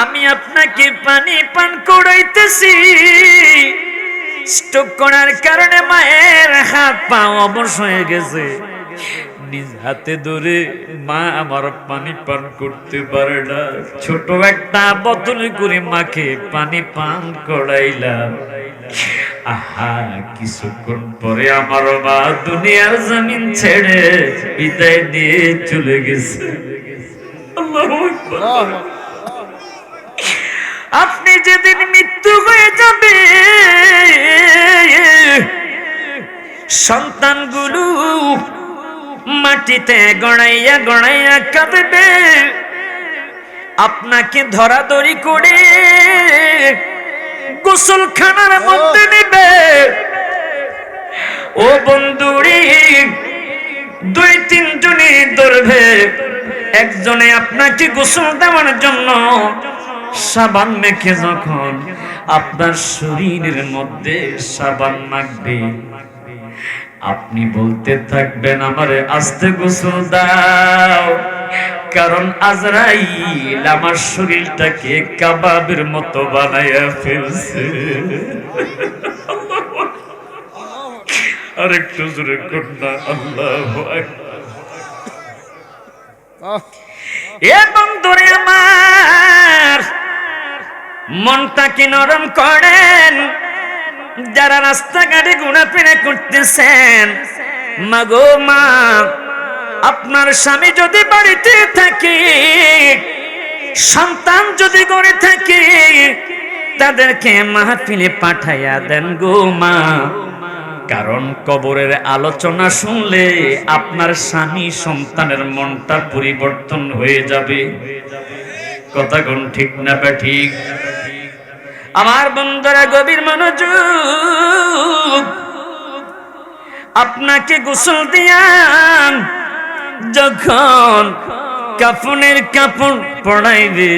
আমি আপনাকে পানি পান করাইতেছি। স্ট্রোক করার কারণে মায়ের হাত পা অবশ হয়ে গেছে, নিজ হাতে ধরে মা আমার পানি পান করতে পারে না, ছোট একটা বোতল করে মাকে পানি পান করাইলাম। আহা, কিছুক্ষণ পরে আমার মা দুনিয়ার জমিন ছেড়ে বিদায় নিয়ে চলে গেছে। আল্লাহু আকবার। আপনি যেদিন মৃত্যু হয়ে যাবে, সন্তানগুলো মাটিতে গড়াইয়া গড়াইয়া কাঁদবে, আপনাকে ধরাধরি করে গোসলখানার মধ্যে নেবে। ও বন্ধুরে, 2-3 জনে ধরবে, একজনে আপনাকে গোসল দেওয়ার জন্য সাবান মেখে যখন আপনার শরীরের মধ্যে সাবান মাখবে, আপনি বলতে থাকবেন আমারে আস্তে গোসল দাও, কারণ আজরাইল আমার শরীরটাকে কাবাবের মতো বানাইয়া ফেলছে। আর একটু জোরে কন্যা আল্লাহু আকবার। এ বন্ধুরে আমার, মনটাকে নরম করেন। যারা রাস্তাঘাটে ঘোরাফেরা করতেছেন, মাগো মা, আপনার স্বামী যদি বাড়িতে থাকে, সন্তান যদি ঘরে থাকে, তাদেরকে মাহফিলে পাঠাইয়া দেন গো মা, কারণ কবরের আলোচনা শুনলে আপনার স্বামী সন্তানের মনটা পরিবর্তন হয়ে যাবে। কথা কোন ঠিক না ঠিক? আমার বন্ধুরা গভীর মনোযোগ, আপনাকে গোসল দিয়ান যখন কাফনের কাপড় পরাইবে,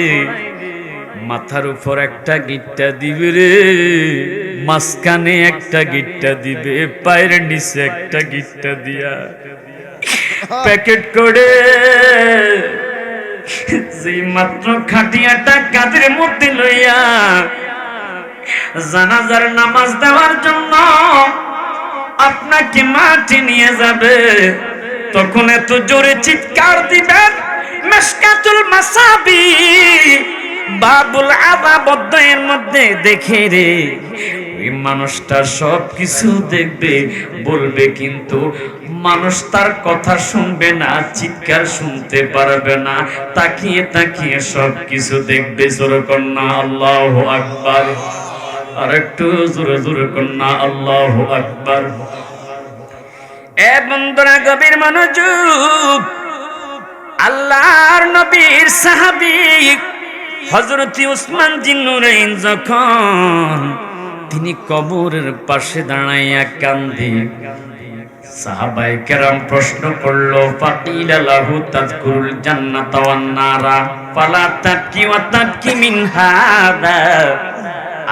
মাথার উপর একটা গিট্টা দিবে রে, মাঝখানে একটা গিট্টা দিবে, পায়ের নিচে একটা গিট্টা দিয়া প্যাকেট করে যে মাত্র খাটিয়াটা কাঁধের মধ্যে লইয়া জানাজার নামাজ দেওয়ার জন্য আপনাকে মাঠে নিয়ে যাবে, তখন এত জোরে চিৎকার দিবেন, মিশকাতুল মাসাবি বাবুল আযাব অধ্যায়ের মধ্যে দেখে রে, ওই মানুষটা সব কিছু দেখবে, বলবে কিন্তু মানুষ তার কথা শুনবে না, চিৎকার শুনতে পারবে না, তাকিয়ে তাকিয়ে সব কিছু দেখবে। জোরে কন্যা আল্লাহু আকবার। আর একটু জোরে জোরে কন্যা আল্লাহু আকবার। এ বন্ধুরা গভীর মনোযোগ, আল্লাহর নবীর সাহাবী হযরত উসমান জিন্নুরাইন যখন তিনি কবরের পাশে দাঁড়াইয়া কান্দে, সাহাবায়ে কেরাম প্রশ্ন করলো, ফাকিলা লাহু তাযকুরুল জান্নাতা ওয়ান নারা ফালা তাবকি ওয়া তাবকি মিন হাদা।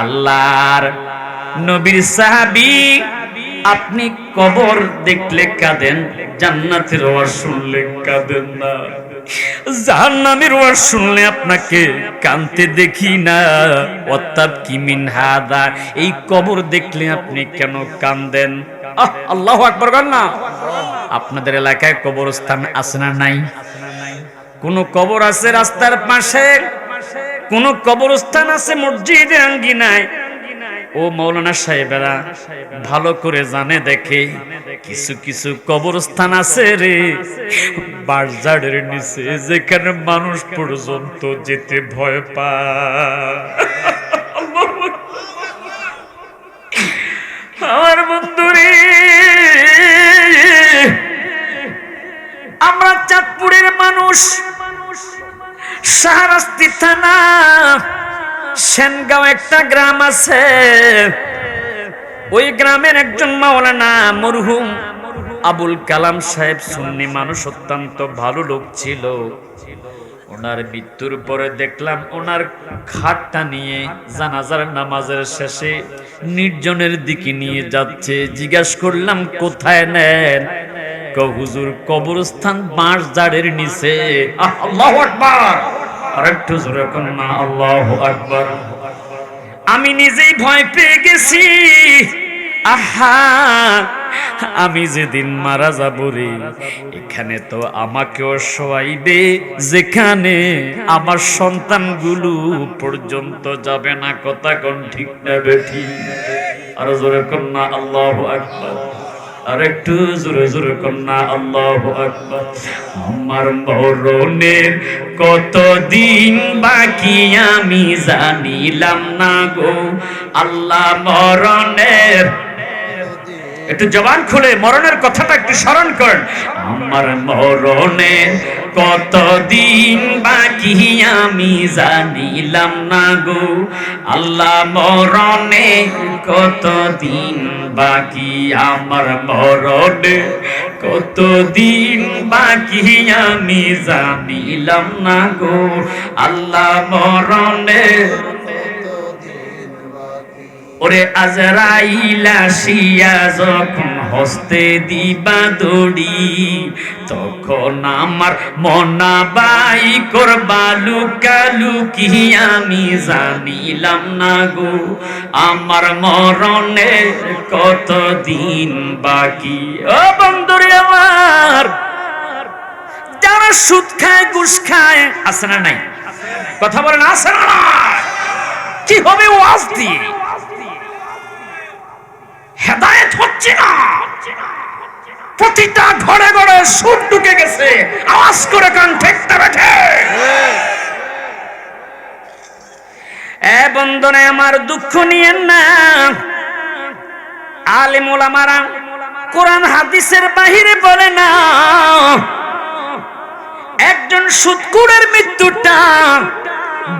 আল্লাহর নবীর সাহাবী, আপনি কবর দেখলে কাঁদেন, জান্নাতের ওয়াজ শুনলে কাঁদেন না, জাহান্নামের ওয়াজ শুনলে আপনাকে কাঁদতে দেখি না। ওয়াতাবকি মিন হাদা, এই কবর দেখলে আপনি কেন কাঁদেন? আল্লাহু আকবার বলেন না। আপনাদের এলাকায় কবরস্থান আছে না নাই? কোন কবর আছে রাস্তার পাশে, কোন কবরস্থান আছে মসজিদের আঙ্গিনায়? ও মাওলানা সাহেবেরা ভালো করে জানে দেখে, কিছু কিছু কবরস্থান আছে রে বাজারের নিচে, যেখানে মানুষ পর্যন্ত যেতে ভয় পায়। আমার বন্ধুরে, আমরা চাঁদপুরের মানুষ, শাহরাস্তি থানা সেনগাঁও একটা গ্রাম আছে, ওই গ্রামের একজন মাওলানা মরহুম আবুল কালাম সাহেব সুন্নি মানুষ, অত্যন্ত ভালো লোক ছিল। ওনার মৃত্যুর পরে দেখলাম ওনার খাটটা নিয়ে জানাজার নামাজের শেষে নির্জনের দিকে নিয়ে যাচ্ছে। জিজ্ঞাসা করলাম কোথায় নেন? হুজুর কবরস্থান বাঁশ ঝাড়ের নিচে। আল্লাহু আকবার। আর একটু জোরে কোন না আল্লাহু আকবার। আমি নিজেই ভয় পেয়ে গেছি, আহা আমি যেদিন মারা যাব রে, এখানে তো আমাকেও শোয়াইবে যেখানে আমার সন্তানগুলো পর্যন্ত যাবে না। কথা কোন ঠিক না বেঠি? আর জোরে কোন না আল্লাহু আকবার। আর একটু জোরে জোরে কোন না আল্লাহু আকবার। আমার মরণের কতদিন বাকি আমি জানিলাম না গো আল্লাহ। মরণের, একটু জবান খুলে মরণের কথাটা একটু স্মরণ করেন। আমার মরণের কতদিন বাকি আমি জানিলাম না গো আল্লাহ। মরণের কতদিন বাকি, আমার মরণের কতদিন বাকি আমি জানিলাম না গো আল্লাহ। মরণের ওরে আজরাইল আসিয়া যখন হস্তে দিবা দড়ি, তখন আমার মনা বাই করবা লুকালুকি আমি জানিলাম না গো আমার মরণের কতদিন বাকি। ও বন্ধুরে আমার, যারা সুদ খায় ঘুষ খায়, আছে না নাই? কথা বলেন আছে না নাই? কি হবে ওয়াজ দিয়ে? হেদায়েত হচ্ছে না। প্রতিটা ঘরে ঘরে সুদ ঢুকে গেছে। আওয়াজ করে কান ঠেকতে বেঠে। এ বন্ধনে আমার, দুঃখ নিয়েন না। আলেম ওলামারা কোরআন হাদিসের বাহিরে বলে না একজন সুদখোরের মৃত্যুটা,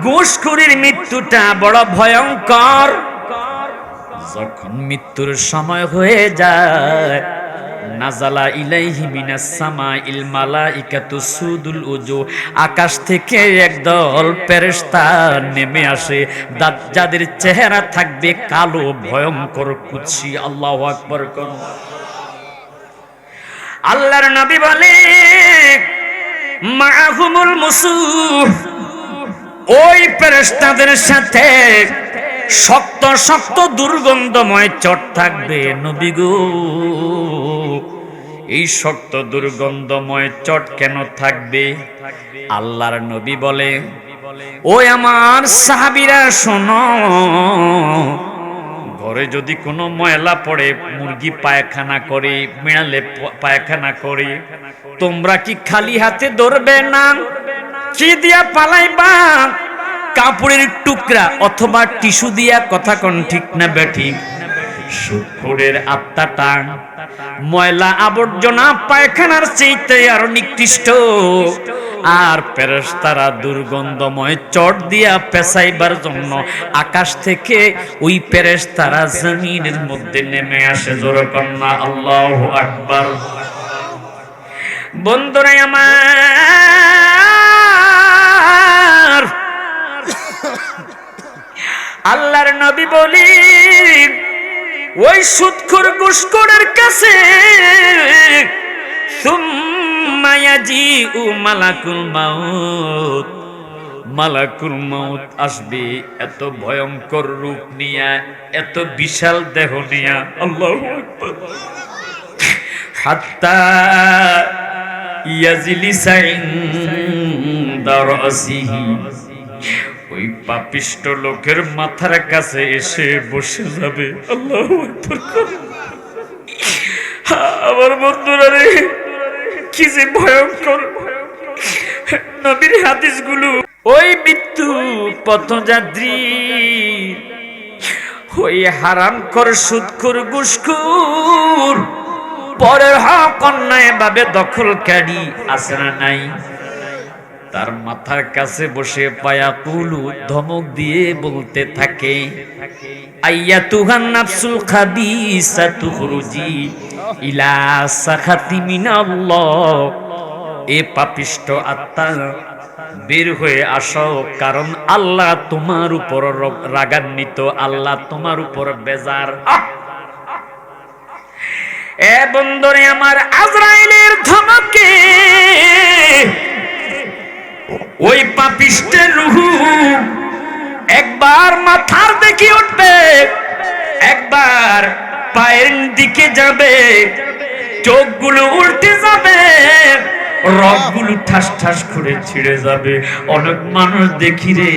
ঘুষখোরের মৃত্যুটা বড় ভয়ঙ্কর। যখন মৃত্যুর সময় হয়ে যায়, নাজালা ইলাইহি মিনাস সামাইল মালাইকাতু সুদুল উজু, আকাশ থেকে একদল ফেরেশতা নেমে আসে, যাদের চেহারা থাকবে কালো, ভয়ঙ্কর, কুৎসি। আল্লাহু আকবার। কোন আল্লাহর নবী বলে মাআহুমুল মুসুহ, ওই ফেরেশতাদের সাথে শক্ত শক্ত দুর্গন্ধময় চট থাকবে। নবী গো, এই শক্ত দুর্গন্ধময় চট কেন থাকবে? আল্লাহর নবী বলে, ওই আমার সাহাবীরা শোনো, ঘরে যদি কোনো ময়লা পড়ে, মুরগি পায়খানা করে, বিড়ালে পায়খানা করে, তোমরা কি খালি হাতে ধরবে না? কি দিয়া পালাইবা? কাপড়ের টুকরা অথবা টিস্যু দিয়া। কথা কোন ঠিক না বেঠিক? সুদখোরের আত্মাটা ময়লা আবর্জনা পায়খানার চাইতে আরো নিকৃষ্ট। আর ফেরেশতারা দুর্গন্ধময় চট দিয়া পেছাইবার জন্য আকাশ থেকে ওই ফেরেশতারা জমিনের মধ্যে নেমে আসে। জোরে কন্না আল্লাহু আকবার। বন্ধুরা আমার, আল্লাহর নবী বলি, ওই সুদখোর ঘুষখোরের কাছে সুম্মা ইয়াজিউ মালাকুল মাউত, মালাকুল মাউত আসবে এত ভয়ঙ্কর রূপ নিয়া, এত বিশাল দেহ নিয়া। আল্লাহু আকবার। হাত্তা ইয়াজলিসা ইনদা রাসিহি, ওই পাপিষ্ট লোকের মাথার কাছে এসে বসে যাবে। আল্লাহু আকবার। আমার বন্ধুরা রে, কি যে ভয়ঙ্কর নবীর হাদিসগুলো। ওই মৃত্যু পথযাত্রী, ওই হারামখোর সুদখোর ঘুষখোর পরের হক অন্যায় ভাবে দখলকারী আছে না নাই? তার মাথার কাছে বসে পায়াকুলু ধমক দিয়ে বলতে থাকে, আইয়াতুহান নাফসুল খাবিসাতু খুরুজি ইলা সাখাতি মিনাল্লাহ, এ পাপিষ্ট আত্মা বের হয়ে আসো, কারণ আল্লাহ তোমার উপর রাগান্বিত, আল্লাহ তোমার উপর বেজার। এ বন্ধুরে আমার, আজরাইলের ধমকে ওই পাপিষ্টের রূহ একবার মাথার দিকে উঠবে, একবার পায়ের দিকে যাবে, চোখগুলো উল্টে যাবে, রগগুলো ঠাস ঠাস করে ছিঁড়ে যাবে। অনেক মানুষ দেখি রে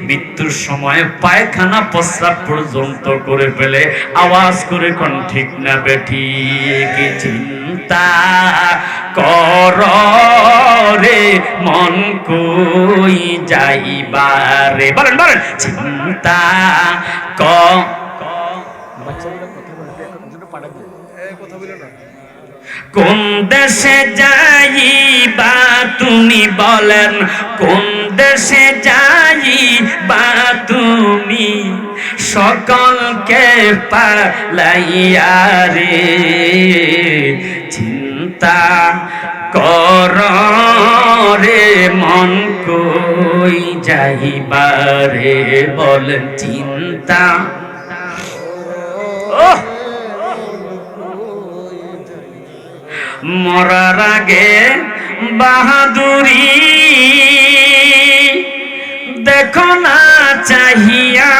মৃত্যুর সময় পায়খানা প্রস্রাব পর্যন্ত করে ফেলে। আওয়াজ করে কোন ঠিক না বেঠিক? চিন্তা কর রে মন কই যাইবারে, বলেন বলেন, চিন্তা কোন দেশে যাইবা তুমি, বলেন কোন দেশে যাইবা তুমি, সকলকে পালাইয়া রে। চিন্তা কর রে মন কই যাইবা রে, বলেন চিন্তা। মরার আগে বাহাদুরি দেখো না চাহিয়া,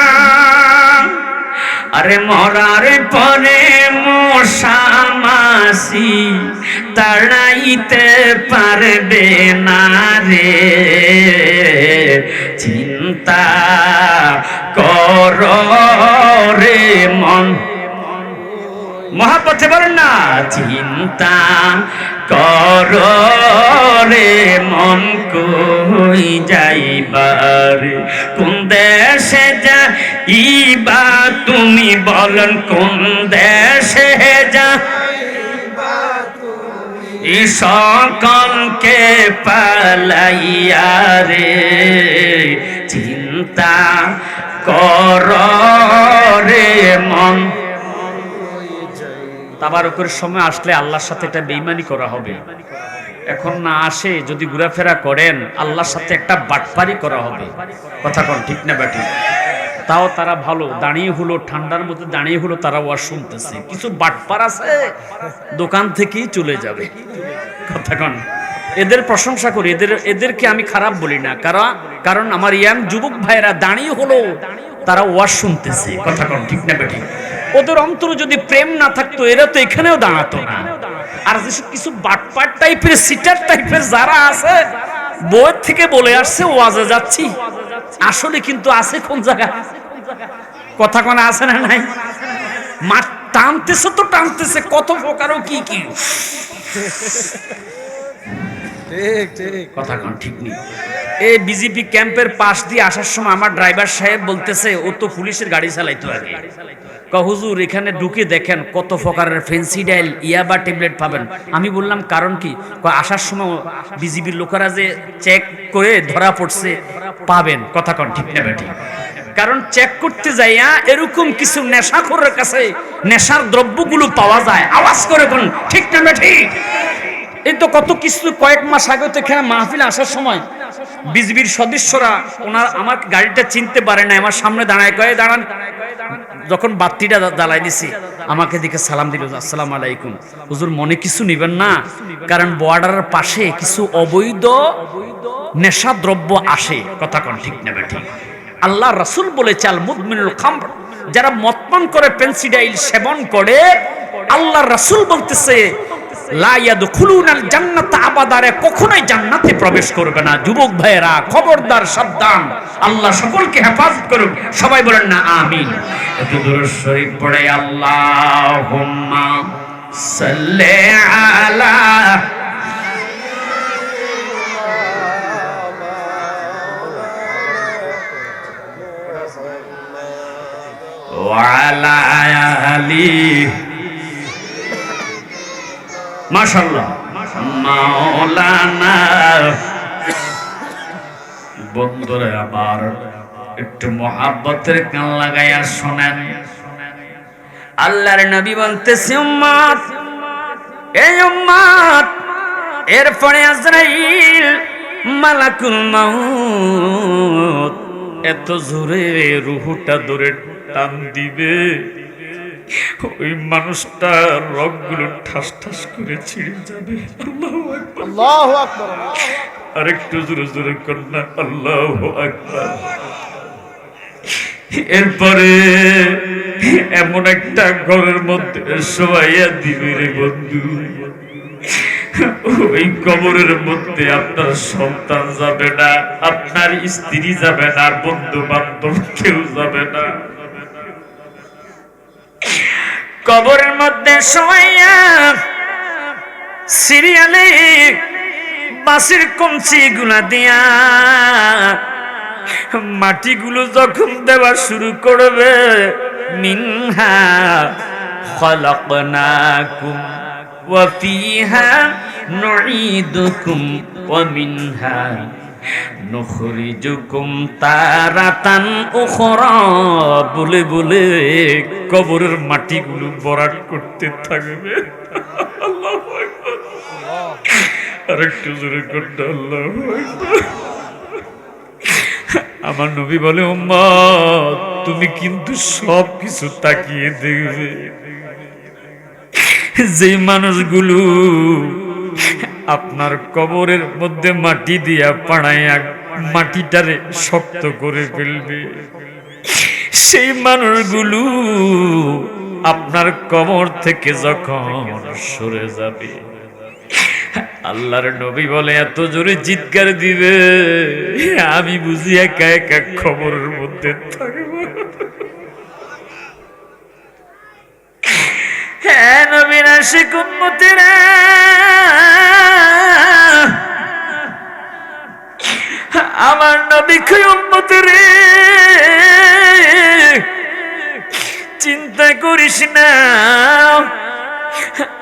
আরে মরার পরে মশা মাছি তাড়াইতে পারবে না রে। চিন্তা কর রে মন, মহাপথে বলেন না, চিন্তা কর রে মন কই যাইবার, কোন দেশে যাইবা তুমি, বলেন কোন দেশে যাইবা তুমি, সকলকে পালাইয়া রে। চিন্তা কর রে মন। তাবারকের সময় আসলে আল্লাহর সাথে একটা বেঈমানি করা হবে, এখন না আসে যদি ঘোরাফেরা করেন আল্লাহর সাথে একটা বাটপারি করা হবে। কথা কোন ঠিক না বেটি? তাও তারা ভালো দাঁড়িয়ে হলো, ঠান্ডার মধ্যে দাঁড়িয়ে হলো তারা ওয়াজ শুনতেছে। কিছু বাটপার আছে দোকান থেকেই চলে যাবে। কথা কোন, এদের প্রশংসা করি, এদেরকে আমি খারাপ বলি না, কারণ আমার ইয়াং যুবক ভাইরা দাঁড়িয়ে হলো তারা ওয়াজ শুনতেছে। কথা কোন ঠিক না বেটি? ওদের অন্তরে যদি প্রেম না থাকতো এরা তো এখানেও দাঁড়াতো না। আর যেসব কিছু বাটপাট টাইপের, সিটার টাইপের যারা আছে, বইয়ের থেকে বলে আসছে ওয়াজে যাচ্ছি, আসলে কিন্তু আছে কোন জায়গায়? কথা কোন আছে না নাই? মাঠ টানতেছে তো টানতেছে, কত প্রকারও কি কি। কথা কোন ঠিক নেই। এই বিজেপি ক্যাম্পের পাশ দিয়ে আসার সময় আমার ড্রাইভার সাহেব বলতেছে ও তো পুলিশের গাড়ি চালাইতো আগে। হুজুর এখানে ঢুকে দেখেন কত প্রকারের ফেন্সিডাইল ইয়াবা ট্যাবলেট পাবেন। আমি বললাম কারণ কি? আসার সময় বিজেপির লোকেরা যে চেক করে ধরা পড়ছে পাবেন। কথা কোন ঠিক না বেটি? কারণ চেক করতে যাইয়া এরকম কিছু নেশাখোরের কাছে নেশার দ্রব্যগুলো পাওয়া যায়। আওয়াজ করে কোন ঠিক না বেটি? এই তো কত কিছু। কয়েক মাস আগে তো এখানে মাহফিল আসার সময় বিজেপির সদস্যরা ওনার আমার গাড়িটা চিনতে পারে না, আমার সামনে দাঁড়ায়, কয়ে দাঁড়ান। যখন বাতিটা জ্বালাই দিছি আমাকে দিকে সালাম দিল, আসসালামু আলাইকুম। হুজুর মনে কিছু নিবেন না, কারণ বর্ডারের পাশে কিছু অবৈধ নেশা দ্রব্য আসে। কথা কোন ঠিক না বেটি? আল্লাহ রাসূল বলেছে আল মুদমিনুল খামর, যারা মদপান করে, পেন্সিডাইল সেবন করে, আল্লাহ রাসূল বলতেছে লা ইয়াদখুলুনাল জান্নাতা আবাদারে, কখনোই জান্নাতে প্রবেশ করবে না। যুবক ভাইয়েরা খবরদার, সাবধান। আল্লাহ সকলকে হেফাজত করুন। সবাই বলেন না আমিন। একটু দুরূদ শরীফ পড়ে আল্লাহুম্মা সাল্লি আলা ওয়া আলা আলি মাশাআল্লাহ মাওলানা। বন্ধুরা আবার একটু মহাব্বতের কান লাগাইয়া শোনেন। আল্লাহর নবী বলতেছে উম্মত, এই উম্মত, এরপরে আজরাইল মালাকুল মাউত এত জোরে রূহটা ধরে টান দিবে, ওই মানুষটা রগগুলো ঠাস ঠাস করে ছিঁড়ে যাবে। আল্লাহু আকবার, আল্লাহু আকবার। আরেকটু জোরে জোরে কন্যা আল্লাহু আকবার। এরপরে এমন একটা ঘরের মধ্যে শোয়াইয়া দিবে রে বন্ধু, ওই কবরের মধ্যে আপনার সন্তান যাবে না, আপনার স্ত্রী যাবে না, বন্ধু বান্ধব কেউ যাবে না। কবরের মধ্যে শোয়াইয়া সিরিয়ালে বাঁশের কঞ্চি গুলা দিয়া মাটিগুলো যখন দেওয়া শুরু করবে, মিনহা খালাকনাকুম ওয়া ফিহা নুঈদুকুম ওয়া মিনহা নুখরিজুকুম তারাতান উখরা বলে বলে কবরের মাটিগুলো ভরাট করতে থাকবে। আল্লাহু আকবার, আরেকটু জোরে করতে আল্লাহু আকবার। আমার নবী বলে, উম্মত তুমি কিন্তু সব কিছু তাকিয়ে দেখবে। যে মানুষগুলো আপনার কবরের মধ্যে মাটি দিয়া পাড়াইয়া মাটিটারে শক্ত করে ফেলবে, সেই মানুষগুলো আপনার কবর থেকে যখন সরে যাবে, আল্লাহর নবী বলে এত জোরে চিৎকার দিবে, আমি বুঝি একা একা কবরের মধ্যে থাকবো। হ্যাঁ নবীর আশিক উম্মতেরা, আমার নবী কই উম্মতেরে চিন্তা করিস না,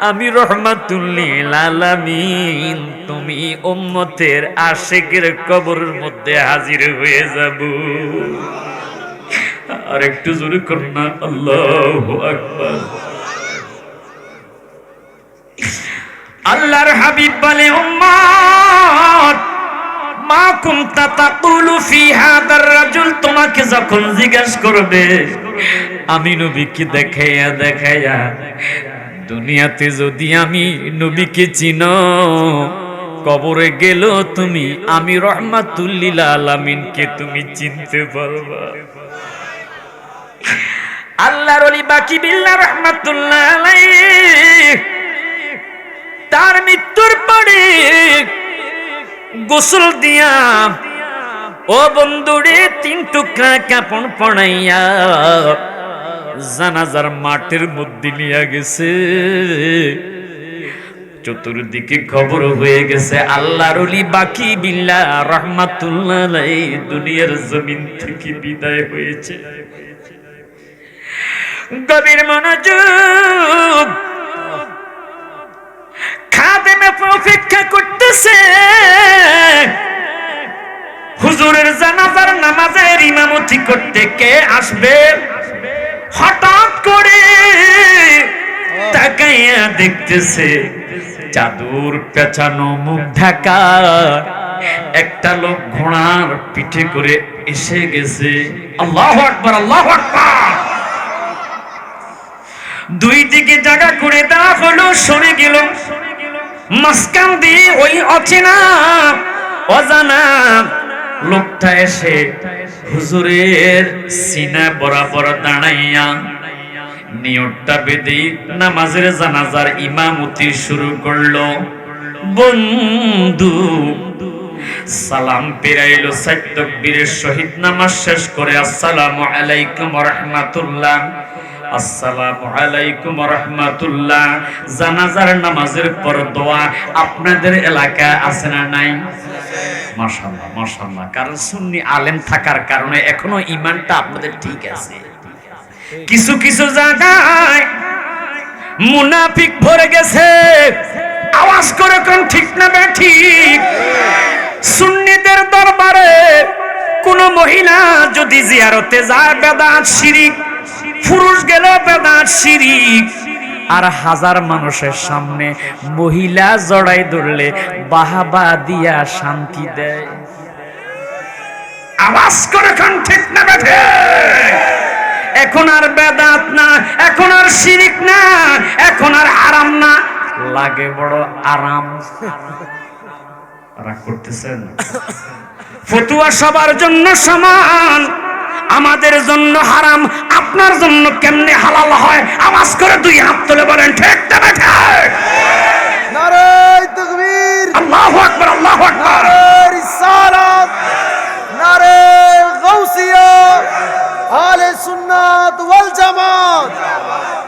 আমি রহমাতুল লিল আলামিন, তুমি উম্মতের আশিকের কবরের মধ্যে হাজির হয়ে যাব। আর একটু জোরে করুন না আল্লাহু আকবার। আল্লাহর হাবিব বলে, উম্মত মা কুনতা তাকুলু ফি হাদার রাজুল, তোমাকে যখন জিজ্ঞাসা করবে আমি নবীকে দেখাইয়া দেখাইয়া, দুনিয়াতে যদি আমি নবীকে চিনো, কবরে গেল তুমি আমি রহমাতুল লিল আলামিনকে তুমি চিনতে পারবা। আল্লাহর ওলি বাকি বিল্লাহ রাহমাতুল্লাহ আলাইহি তার মৃত্যুর পরে গোসল দিয়া ও বন্ধুরে 3 টুকরা কাপড় পরাইয়া জানাজার মাঠের মধ্যে নিয়ে গেছে। চতুর্দিকে খবর হয়ে গেছে আল্লাহর ওলি বাকি বিল্লাহ রাহমাতুল্লাহ আলাইহি দুনিয়ার জমিন থেকে বিদায় হয়েছে। গভীর মনোযোগ, খাদেমে অপেক্ষা করতেছে হুজুরের জানাজার নামাজের ইমামতি করতে কে আসবে। হঠাৎ করে তাকাইয়া দেখতেছে চাদর পেঁচানো, মুখ ঢাকা একটা লোক ঘোড়ার পিঠে করে এসে গেছে। আল্লাহু আকবার, আল্লাহু আকবার। দুই দিকে জায়গা করে দেওয়া হলো, সরে গেল। মাঝখান দিয়ে ওই অচেনা অজানা লোকটা এসে হুজুরের সিনা বরাবর দাঁড়াইয়া নিয়তটা বেঁধে নামাজের জানাজার ইমামতি শুরু করলো। বন্ধু সালাম পেরাইল, 4 তাকবীরের সহিত নামাজ শেষ করে আসসালামু আলাইকুম ওয়া রাহমাতুল্লাহ, আসসালামু আলাইকুম ওয়া রাহমাতুল্লাহ। জানাজার নামাজের পর দোয়া আপনাদের এলাকা আছে না নাই? মাশাআল্লাহ মাশাআল্লাহ। কারণ সুন্নি আলেম থাকার কারণে এখনো ঈমানটা আপনাদের ঠিক আছে। কিছু কিছু জায়গায় মুনাফিক ভরে গেছে, আওয়াজ করে কোন ঠিক না ঠিক। সুন্নিদের দরবারে কোন মহিলা যদি জিয়ারতে যায় বেদাত শিরিক, পুরুষ গেল বেদাত শিরিক। আর হাজার মানুষের সামনে মহিলা জড়াই ধরলে বাহাবা দিয়া শান্তি দেয়। আওয়াজ করে কোন ঠিক না ঠিক। এখন আর বেদাত না, এখন আর শিরিক না, এখন আর হারাম না, লাগে বড় আরাম। রাগ করতেছেন? ফতুয়া সবার জন্য সমান, আমাদের জন্য হারাম, আপনার জন্য কেমনে হালাল হয়? আওয়াজ করে দুই হাত তুলে বলেন ঠিক না ঠিক? নারে তাকবীর, আল্লাহু আকবার, আল্লাহু আকবার। নারে রিসালাত, নারে গাউসিয়া, আহলে সুন্নাত ওয়াল জামাত।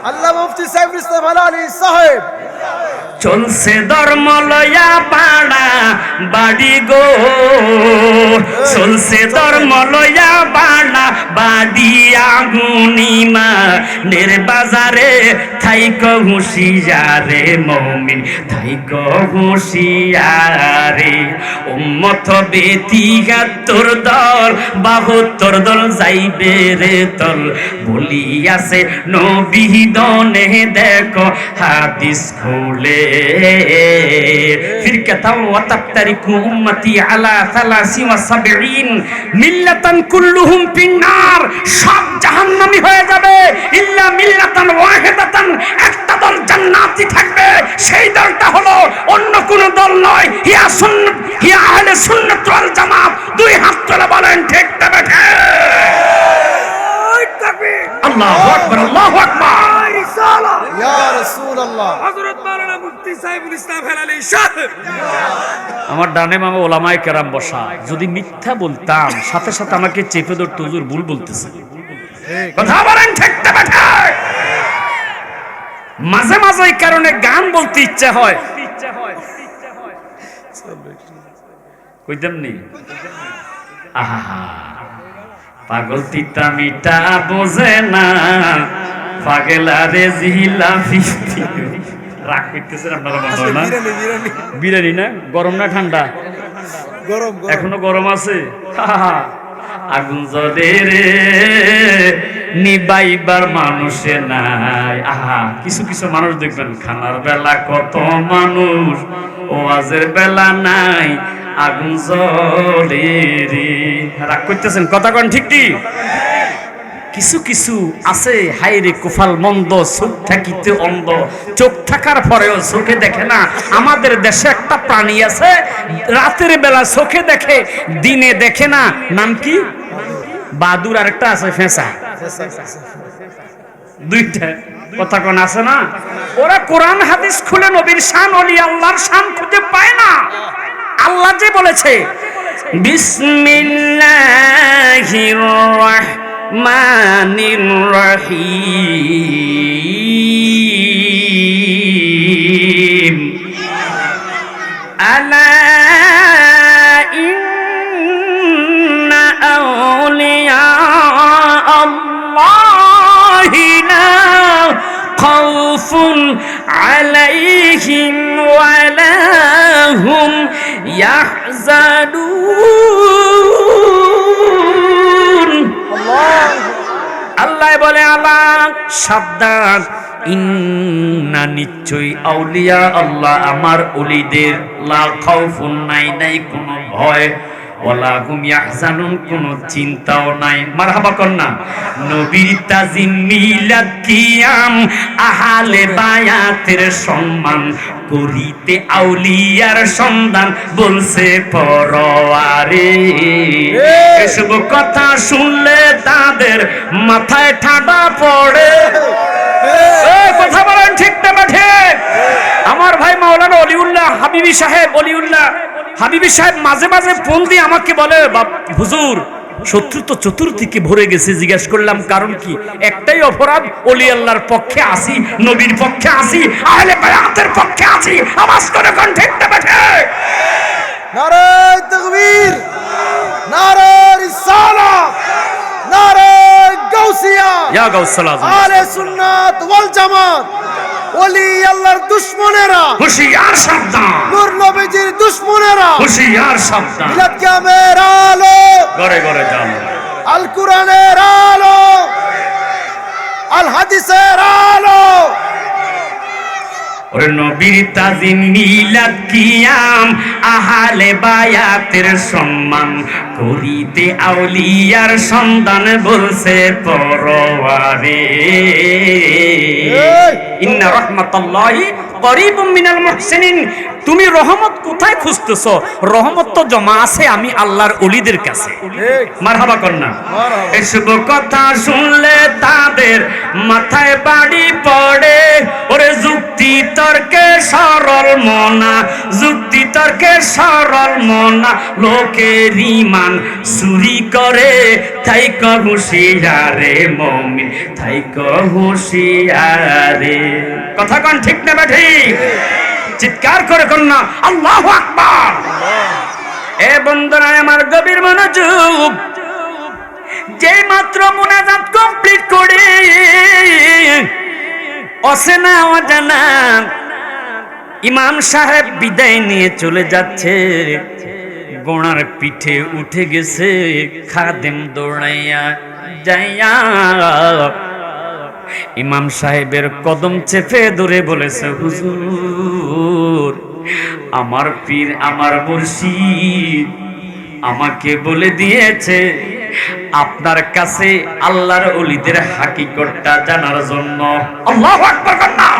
আল্লাহ মুফতি সাইফুল ইসলাম আলালি সাহেব। চলছে ধর্ম লয়া বাড়া বাড়ি গো, চলছে ধর্ম লয়া বাড়া বাড়ি আগুনিমা নের বাজারে থাইক হুঁশিয়ারে মমিন, থাইক হুঁশিয়ারে। উম্মত বেতিহাত্তর দল 72 দল যাইবে রে তল, বলিয়াছে নবী দনে দেখো হাদিস খুলে। ফিরকাতাও ওয়া তাফতারিকু উম্মতি আলা 73 মিল্লাতান কুল্লুহুম ফিন্নার, সব জাহান্নামী হয়ে যাবে ইল্লা মিল্লাতান ওয়াহিদাতান, একটা দল জান্নাতি থাকবে, সেই দলটা হলো অন্য কোন দল নয়, হিয়া সুন্নাত, হিয়া আহলে সুন্নাত ওয়াল জামাত। দুই হাত তুলে বলেন ঠিক না বেঠিক? আল্লাহু আকবার, আল্লাহু আকবার। ইয়া রাসূলুল্লাহ। হযরত মাওলানা মুফতি সাইফুল ইসলাম হেলালি সাহেব। আমার ডানে মামা ওলামায়ে কেরাম বসা, যদি মিথ্যা বলতাম সাথে সাথে আমাকে চেপে ধরতে, হুজুর ভুল বলতেছে। কথা বলেন ঠিক না বেঠিক? মাঝে মাঝে এই কারণে গান বলতে ইচ্ছা হয়, কইতাম নি আহা পাগল তিতা মিটা বোঝে না, পাগলারে জিলা ফিস্তি। রাগ করতেছেন আপনারা মনে হয় না? বিরিয়ানি না? গরম না ঠান্ডা? গরম। এখনো গরম আছে? আগুন জ্বলে রে নিবাইবার মানুষে নাই। আহা, কিছু কিছু মানুষ দেখবেন খানার বেলা কত মানুষ, ওয়াজের বেলা নাই, আগুন জ্বলে রে। রাগ করতেছেন? কথা কোন ঠিক কি? কিছু কিছু আছে হাইরে কুফাল মন্দ, চোখ থাকিতে অন্ধ, চোখ থাকার পরেও চোখে দেখে না। আমাদের দেশে একটা প্রাণী আছে, রাতের বেলা চোখে দেখে, দিনে দেখে না। নাম কি? বাদুর। আর একটা আছে ফেঁসা। দুইটা কথা কোন আছে না? ওরা কোরআন হাদিস খুলে নবীর শান, ওলি আল্লাহর শান খুঁজে পায় না। আল্লাহ যে বলেছে বিসমিল্লাহির রাহমানির রহিম, আলা ইন্না আউলিয়া আল্লাহি লা খাউফুন আলাইহিম ওয়া লা হুম ইয়াহজানুন। আল্লাহ বলে আলা, সাবধান, ইন্না নিশ্চয়ই, আউলিয়া আল্লাহ আমার ওলিদের, লা খাউফুন নাই, নাই কোনো ভয়, ওয়ালা হুম ইয়াহজানুন কোনো চিন্তাও নাই। মারহাবা কন্না। নবীর তাজিম, মিলাদ, কিয়াম, আহলে বায়াতের সম্মান করিতে আউলিয়ার সন্ধান বলছে পরোয়ারে। এসব কথা শুনলে তাদের মাথায় ঠাডা পড়ে। কথা বলেন ঠিক না ঠিক? আমার ভাই মাওলানা অলিউল্লাহ হাবিবি সাহেব, অলিউল্লাহ হাবিবি সাহেব মাঝে মাঝে ফোন দিয়ে আমাকে বলে, হুজুর শত্রু তো চতুর্দিকে ভরে গেছে। জিজ্ঞাসা করলাম কারণ কি? একটাই অপরাধ, ওলি আল্লাহর পক্ষে আসি, নবীর পক্ষে আসি, আহলে বায়াতের পক্ষে আসি। আওয়াজ করে কোন ঠিক না ঠিক? নারে তাকবীর, নারে রিসালাত, নারে গাউসিয়া, ইয়া গাউসুল আযম। আহলে সুন্নাত ওয়াল জামাত। ওলি আল্লাহর দুশমনেরা হুশিয়ার সাবধান, নূর নবীজির দুশমনেরা হুশিয়ার সাবধান। মিলাদ কিয়ামের আলো, ঘরে ঘরে যান, আল কুরআনের আলো, আল হাদিসের আলো। ওরে নবীর তাজিম মিলাদ কিয়াম আহালে বায়াতের সম্মান করিতে আউলিয়ার সন্ধান বলছে পরওয়ারে ইন্না রাহমাতাল্লাহি করিবুম মিনাল মুহসিনিন। তুমি রহমত কোথায় খুঁজতেছো? রহমত তো জমা আছে আমি আল্লাহর ওলিদের কাছে। মারহাবা কন্যা। এসব কথা শুনলে তাদের মাথায় বাড়ি পড়ে। ওরে যুক্তি তর্কে সরল মনা, যুক্তি তর্কে সরল মনা, লোকের ঈমান চুরি করে। থাইক হুঁশিয়ারে মুমিন, থাইক হুঁশিয়ারে। কথা কোন ঠিক না ঠিক? চিৎকার করে কন্যা আল্লাহু আকবার। এ বন্ধুরা আমার গভীর মনোযোগ, যেই মাত্র মুনাজাত কমপ্লিট করে অচেনা অজানা ইমাম সাহেব বিদায় নিয়ে চলে যাচ্ছে, গোড়ার পিঠে উঠে গেছে খাদেম দৌড়াইয়া যাইয়া ইমাম সাহেবের কদম চেপে ধরে বলেছে, হুজুর আমার পীর আমার মুর্শিদ আমাকে বলে দিয়েছে আপনার কাছে আল্লাহর ওলিদের হাকিকতটা জানার জন্য। আল্লাহু আকবার কন্যা।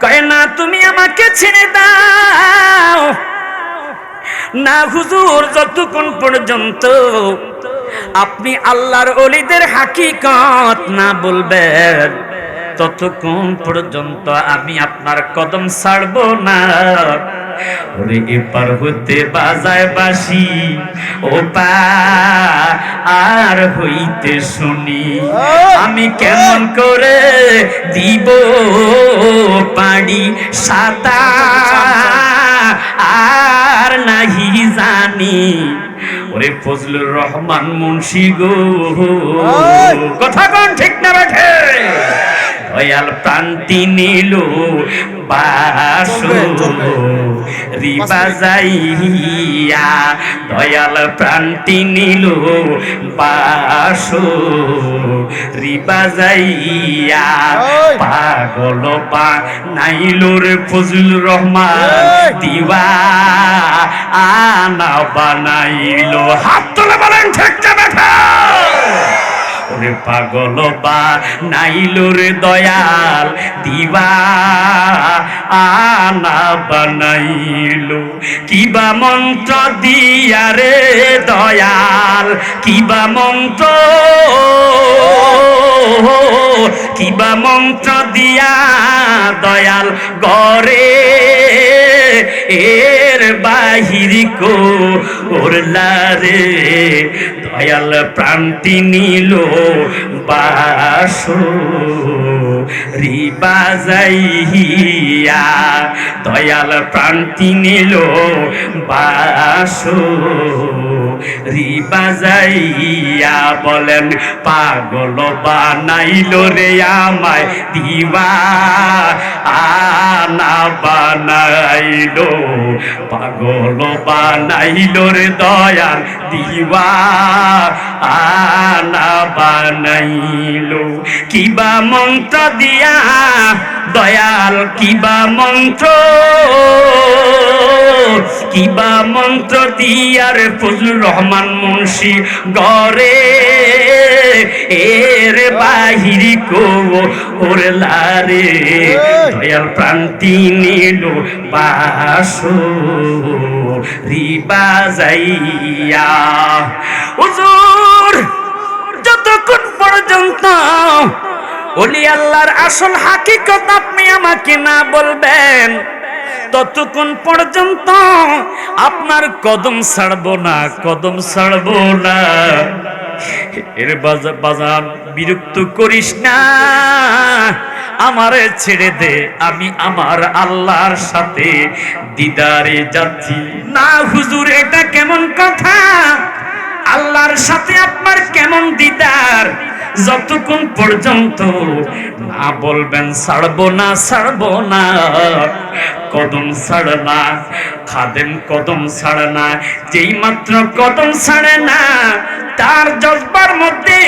কয় না তুমি আমাকে ছেড়ে দাও না হুজুর, যতক্ষণ পর্যন্ত আপনি আল্লাহর ওলিদের হাকিকত না বলবেন ততক্ষণ পর্যন্ত আমি আপনার কদম ছাড়বো না। ওরে এপার হতে বাজায় বাঁশি, ও পার হইতে শুনি, আমি কেমন করে দিব পাড়ি সাঁতার আর নাহি জানি। ওরে ফজলুর রহমান মুন্সি গো, কথা কোন ঠিক না বেঠে? দয়াল প্রান্তি নীল বাসু রিবা যাইয়া, দয়াল প্রান্তি নীল বাসু রিবা যাইয়া, পাগল পা নাইলুর ফজলুর রহমান দিবা আনা বানাইলো। হাত তুলে বলেন ঠিক না বেঠা? ওরে পাগল বা নাইলুর দয়াল দিবা আনা বানাইলো। কিবা মন্ত্র দিয়া রে দয়াল, কিবা মন্ত্র, কিবা মন্ত্র দিয়া দয়াল গরে এর বাহির কো ওরলা রে। দয়াল প্রান্তি নীল বাসু রিবা যাইয়া, দয়াল প্রান্তি নীল বাসু রিবা যাইয়া, বলেন পাগল বানাইল রে আমায় দিবা আনা বানাইল, পাগল বানাইল রে দয়াল দিবা আনা বানাইল। কিবা মন্ত্র দিয়া দয়াল, কিবা মন্ত্র, কিবা মন্ত্র দিয়ার ফজলুর রহমান মুন্সি গরে এর বাহির কো ওরলা রে। দয়াল প্রান্তি নীল বাসু রিবা যাইয়া। হুজুর যতক্ষণ পর্যন্ত ওলি আল্লাহর আসল হাকিকত আপনি আমাকে না বলবেন ততক্ষণ পর্যন্ত আপনার কদম ছাড়বো না, কদম ছাড়বো না। এর বাজার বিরক্ত করিস না, আমারে ছেড়ে দে, আমি আমার আল্লাহর সাথে দিদারে যাচ্ছি। না হুজুর এটা কেমন কথা? আল্লাহর সাথে আপনার কেমন দিদার? যতক্ষণ পর্যন্ত না বলবেন ছাড়বো না, ছাড়বো না, কদম ছাড় না। খাদেম কদম ছাড়ে না, যেই মাত্র কদম ছাড়ে না তার জজবার মধ্যে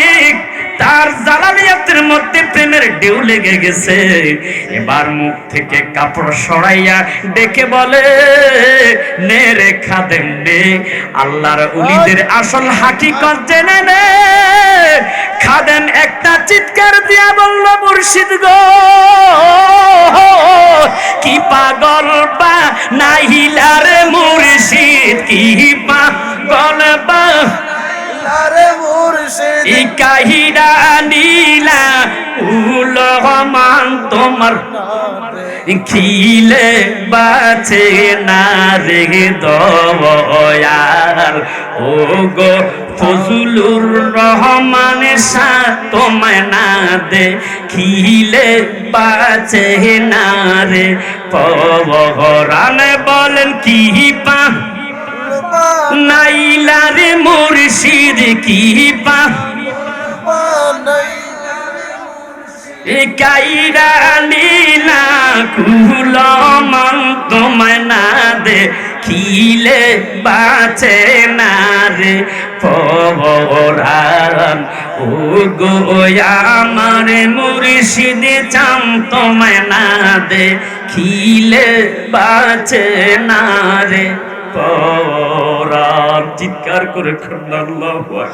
তার জালালিয়াতের মধ্যে প্রেমের ঢেউ লেগে গেছে। এবার মুখ থেকে কাপড় সরাইয়া ডেকে বলে, নে রে খাদেম নে, আল্লাহর ওলিদের আসল হাকিকত জেনে নে। খাদেম একটা চিৎকার দিয়া বলল, মুর্শিদ গো, কি পাগল বা নাহিলা রে মুর্শিদ, কি পাগল বা আরে মুর্শিদ কাহিরা নীলা উলহমান তোমার খিলে বাঁচে না রে দয়ার। ও গো ফজলুর রহমান শাহ, তোমায় না দে খিলে বাঁচে না রে পরাণ। বলেন কি পা নাইলা রে মুর্শিদ, কি পা কাইরা লীলা কুলমান তোমায় না দে খিলে বাঁচে না রে পরাণ। ও গো আমার মুর্শিদ চাম, তোমায় না দে খিলে বাঁচে না রে পরাণ। চিৎকার করে আল্লাহু আকবার।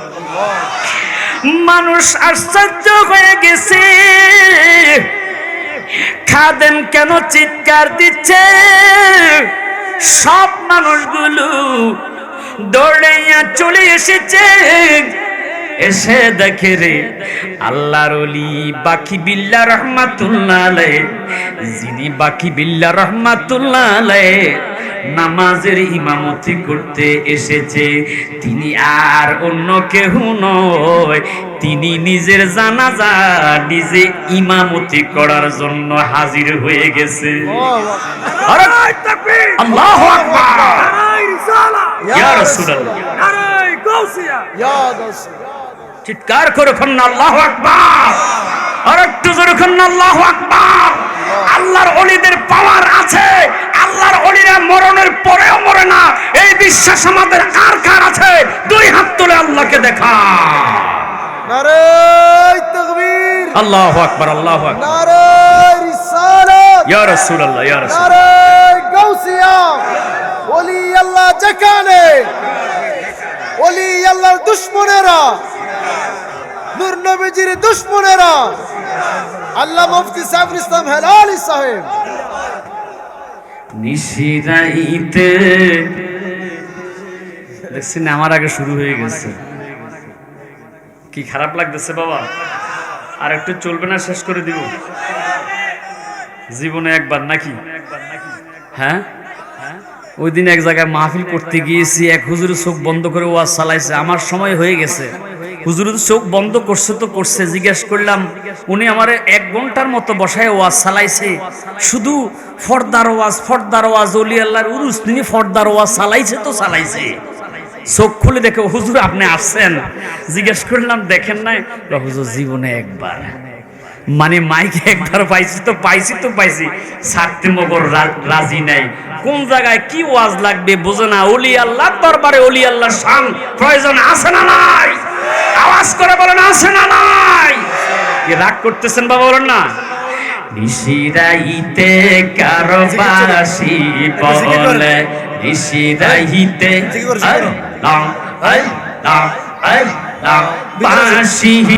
মানুষ আশ্চর্য হয়ে গেছে, খাদেম কেন চিৎকার দিচ্ছে? সব মানুষগুলো দৌড়াইয়া চলে এসেছে। এসে দেখে রে আল্লাহর ওলি বাকি বিল্লাহ রহমাতুল্লাহ আলাইহি, যিনি বাকি বিল্লাহ রহমাতুল্লাহ আলাইহি নামাজের ইমামতি করতে এসেছে, তিনি আর অন্য কেউ নয়, তিনি নিজের জানাজা নিজে ইমামতি করার জন্য হাজির হয়ে গেছে। নারায়ে তাকবীর, আল্লাহু আকবার, নারায়ে রিসালাত, ইয়া রাসূলুল্লাহ, নারায়ে গাউসিয়া। ইয়া গাউসিয়া। চিৎকার করে কন্না আল্লাহু আকবার, আর একটু জোরে কন্না আল্লাহু আকবার। আল্লাহর ওলিদের পাওয়ার আছে, আল্লাহর ওলিরা মরণের পরেও মরে না, এই বিশ্বাস আমাদের কার কার আছে? দুই হাত তুলে আল্লাহকে দেখা। নারায়ে তাকবীর, আল্লাহু আকবার, আল্লাহু আকবার, নারায়ে রিসালাত, ইয়া রাসূলুল্লাহ, ইয়া রাসূল। নারায়ে গাউসিয়া। ওলি আল্লাহ যেখানে, ওলি আল্লাহর দুশমনেরা, নূর নবীজির দুশমনেরা, আল্লাহ মুফতি সাইফুল ইসলাম হেলালি সাহেব নিশিরাইতে দেখছি না, আমার আগে শুরু হয়ে গেছে। কি খারাপ লাগতেছে বাবা? আর একটু চলবে না, শেষ করে দিব জীবনে একবার নাকি? হ্যাঁ, ওই দিন এক জায়গায় মাহফিল করতে গিয়েছি, এক হুজুরের চোখ বন্ধ করে ওয়াজ চালাইছে। আমার সময় হয়ে গেছে, হুজুরের চোখ বন্ধ করছে তো করছে। জিজ্ঞেস করলাম, উনি আমার 1 ঘন্টার মতো বসায় ওয়াজ চালাইছে, শুধু ফর্দার ওয়াজ, ফর্দার ওয়াজ, ওলি আল্লাহর উরুস, তিনি ফর্দার ওয়াজ চালাইছে তো চালাইছে। চোখ খুলে দেখে, হুজুর আপনি আসছেন? জিজ্ঞেস করলাম দেখেন নাই? হুজুর জীবনে একবার, মানে মাইকে একবার পাইছি তো পাইছি তো পাইছি, ছাড়তে মগর রাজি নাই। কোন জায়গায় কি ওয়াজ লাগবে বোঝে না। ওলি আল্লাহর দরবারে ওলি আল্লাহর শান প্রয়োজন আছে না নাই? আওয়াজ করে বলেন, আছে না নাই? কি রাগ করতেছেন বাবা? বলেন না। নিশিরাইতে কারবাসি বলে, নিশিরাইতে বাঁশি